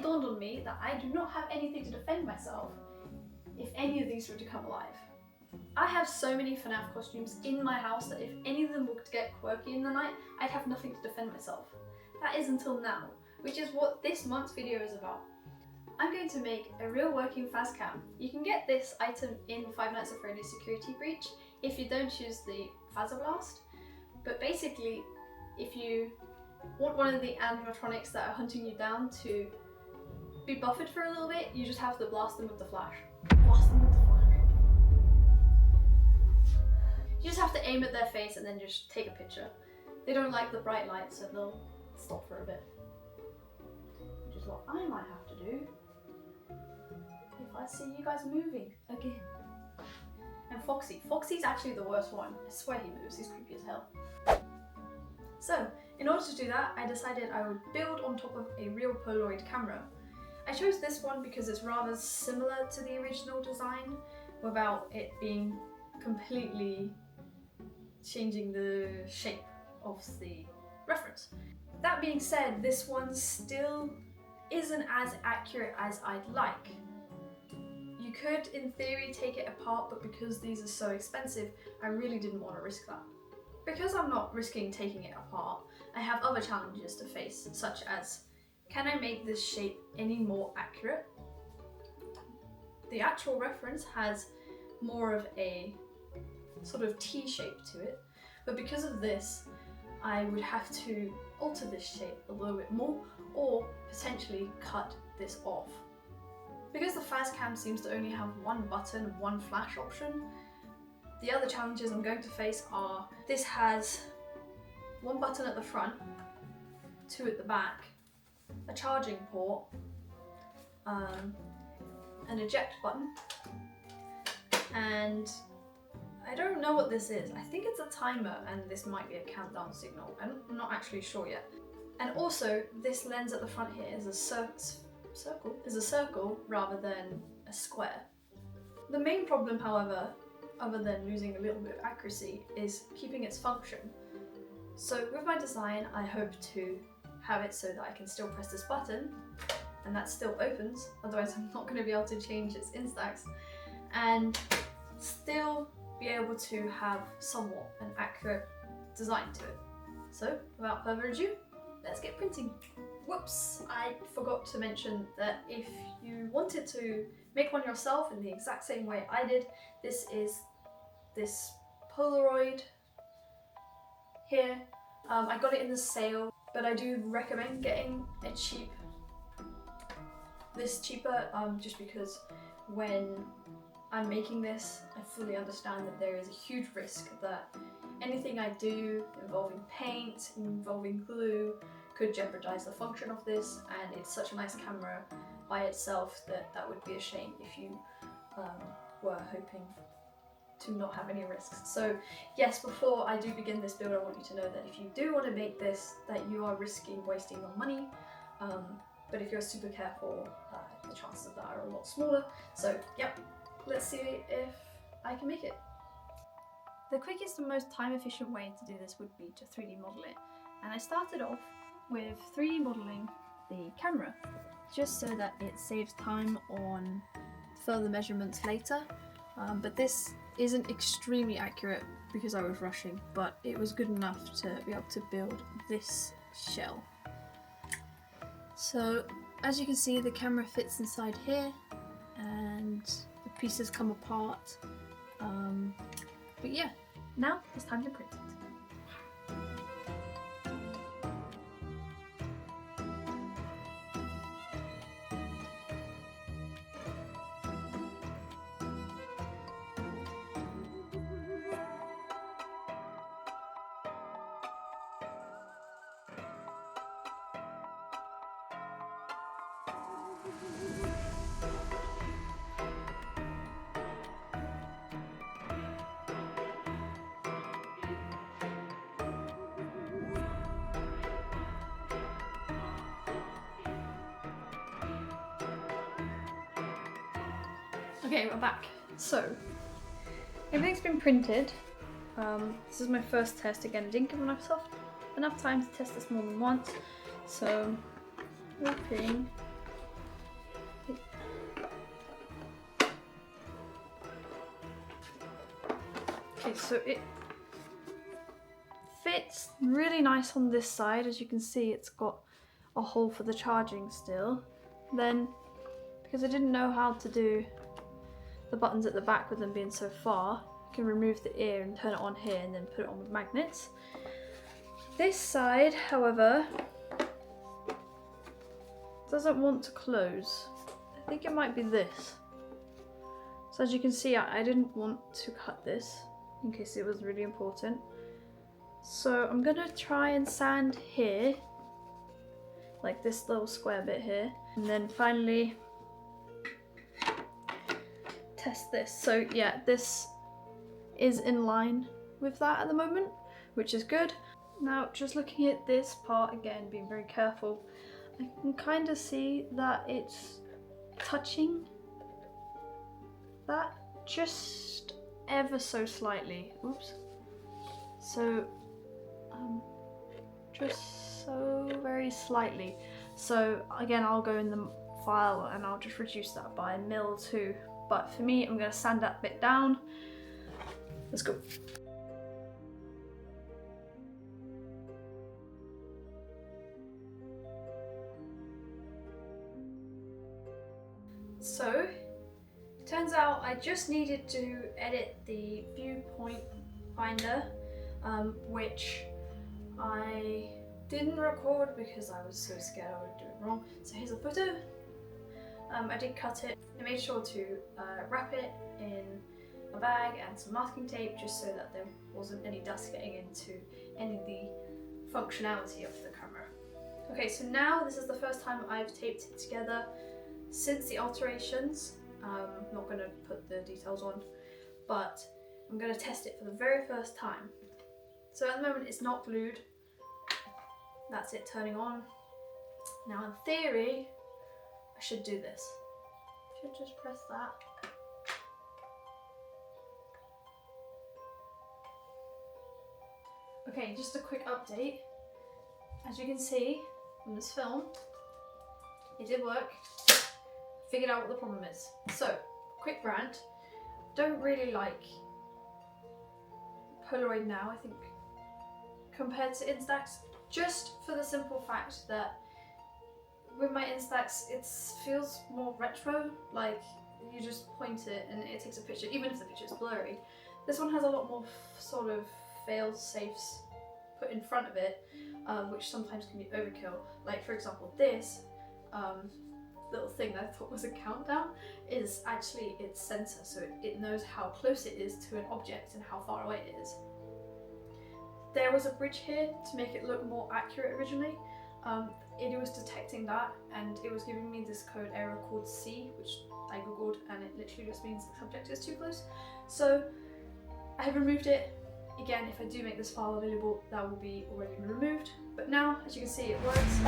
dawned on me that I do not have anything to defend myself if any of these were to come alive. I have so many FNAF costumes in my house that if any of them were to get quirky in the night, I'd have nothing to defend myself. That is until now, which is what this month's video is about. I'm going to make a real working Faz-Cam. You can get this item in Five Nights at Freddy's Security Breach if you don't choose the Faz-Blast. But basically, if you want one of the animatronics that are hunting you down to be buffered for a little bit, you just have to blast them with the flash. Blast them with the flash. You just have to aim at their face and then just take a picture. They don't like the bright light, so they'll stop for a bit. Which is what I might have to do if I see you guys moving again. And Foxy. Foxy's actually the worst one. I swear he moves, he's creepy as hell. So, in order to do that, I decided I would build on top of a real Polaroid camera. I chose this one because it's rather similar to the original design without it being completely changing the shape of the reference. That being said, this one still isn't as accurate as I'd like. You could, in theory, take it apart, but because these are so expensive, I really didn't want to risk that. Because I'm not risking taking it apart, I have other challenges to face, such as, can I make this shape any more accurate? The actual reference has more of a sort of T shape to it, but because of this, I would have to alter this shape a little bit more, or potentially cut this off. Because the Faz-Cam seems to only have one button, one flash option, the other challenges I'm going to face are, this has one button at the front, two at the back, a charging port, an eject button, and I don't know what this is. I think it's a timer and this might be a countdown signal. I'm not actually sure yet. And also, this lens at the front here is a circle rather than a square. The main problem, however, other than losing a little bit of accuracy, is keeping its function. So with my design, I hope to have it so that I can still press this button and that still opens, otherwise I'm not going to be able to change its instax, and still be able to have somewhat an accurate design to it. So without further ado, let's get printing. Whoops, I forgot to mention that if you wanted to make one yourself in the exact same way I did, this is this Polaroid here. I got it in the sale, but I do recommend getting a cheaper, just because when I'm making this, I fully understand that there is a huge risk that anything I do involving paint, involving glue, could jeopardize the function of this, and it's such a nice camera by itself that that would be a shame if you were hoping to not have any risks. So yes, before I do begin this build, I want you to know that if you do want to make this, that you are risking wasting your money, but if you're super careful, the chances of that are a lot smaller. So yep, let's see if I can make it. The quickest and most time efficient way to do this would be to 3D model it, and I started off with 3D modeling the camera just so that it saves time on further measurements later, but this isn't extremely accurate because I was rushing, but it was good enough to be able to build this shell. So as you can see, the camera fits inside here and the pieces come apart, but yeah, now it's time to print it. Okay, we're back. So, everything's been printed. This is my first test. Again, I didn't give myself enough time to test this more than once, so hoping Okay, so it fits really nice on this side. As you can see, it's got a hole for the charging still. Then, because I didn't know how to do the buttons at the back with them being so far, I can remove the ear and turn it on here and then put it on with magnets. This side, however, doesn't want to close. I think it might be this. So as you can see, I didn't want to cut this in case it was really important. So I'm gonna try and sand here, like this little square bit here, and then finally test this. So yeah, this is in line with that at the moment, which is good. Now just looking at this part again, being very careful, I can kind of see that it's touching that just ever so slightly. Oops. So just so very slightly. So again, I'll go in the file and I'll just reduce that by 1mm2. But for me, I'm going to sand that bit down. Let's go. So, turns out I just needed to edit the viewpoint finder, which I didn't record because I was so scared I would do it wrong. So here's a photo. I did cut it. I made sure to wrap it in a bag and some masking tape just so that there wasn't any dust getting into any of the functionality of the camera. Okay, so now this is the first time I've taped it together since the alterations. I'm not going to put the details on, but I'm going to test it for the very first time. So at the moment it's not glued. That's it turning on. Now in theory, I should do this. I should just press that. Okay, just a quick update. As you can see from this film, it did work. Figured out what the problem is. So, quick rant. Don't really like Polaroid now, I think, compared to Instax, just for the simple fact that with my Instax, it feels more retro, like you just point it and it takes a picture, even if the picture is blurry. This one has a lot more sort of fail-safes put in front of it, which sometimes can be overkill. Like for example, this little thing that I thought was a countdown is actually its sensor, so it knows how close it is to an object and how far away it is. There was a bridge here to make it look more accurate originally. It was detecting that and it was giving me this code error called C, which I googled, and it literally just means the subject is too close. So I have removed it. Again, if I do make this file available, that will be already removed. But now, as you can see, it works.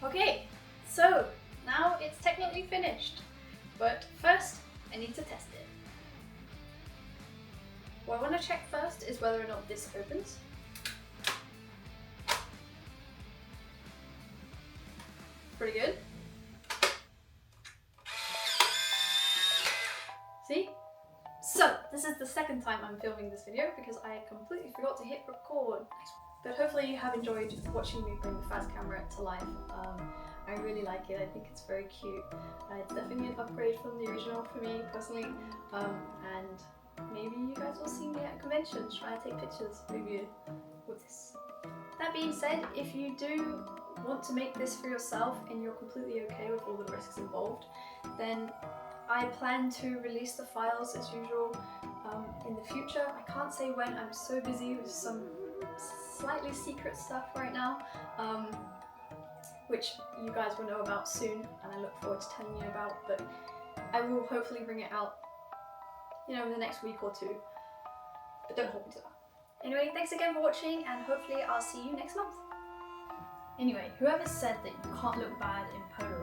Okay, so now it's technically finished, but first I need to test it. What I want to check first is whether or not this opens. Pretty good. See? So, this is the second time I'm filming this video because I completely forgot to hit record. But hopefully you have enjoyed watching me bring the Faz camera to life. I really like it, I think it's very cute. It's definitely an upgrade from the original for me personally. And maybe you guys will see me at conventions trying to take pictures maybe with this. That being said, if you do want to make this for yourself and you're completely okay with all the risks involved, then I plan to release the files as usual in the future. I can't say when, I'm so busy with some slightly secret stuff right now, which you guys will know about soon and I look forward to telling you about, but I will hopefully bring it out, you know, in the next week or two, but don't hold me to that. Anyway, thanks again for watching and hopefully I'll see you next month. Anyway, whoever said that you can't look bad in Polaroid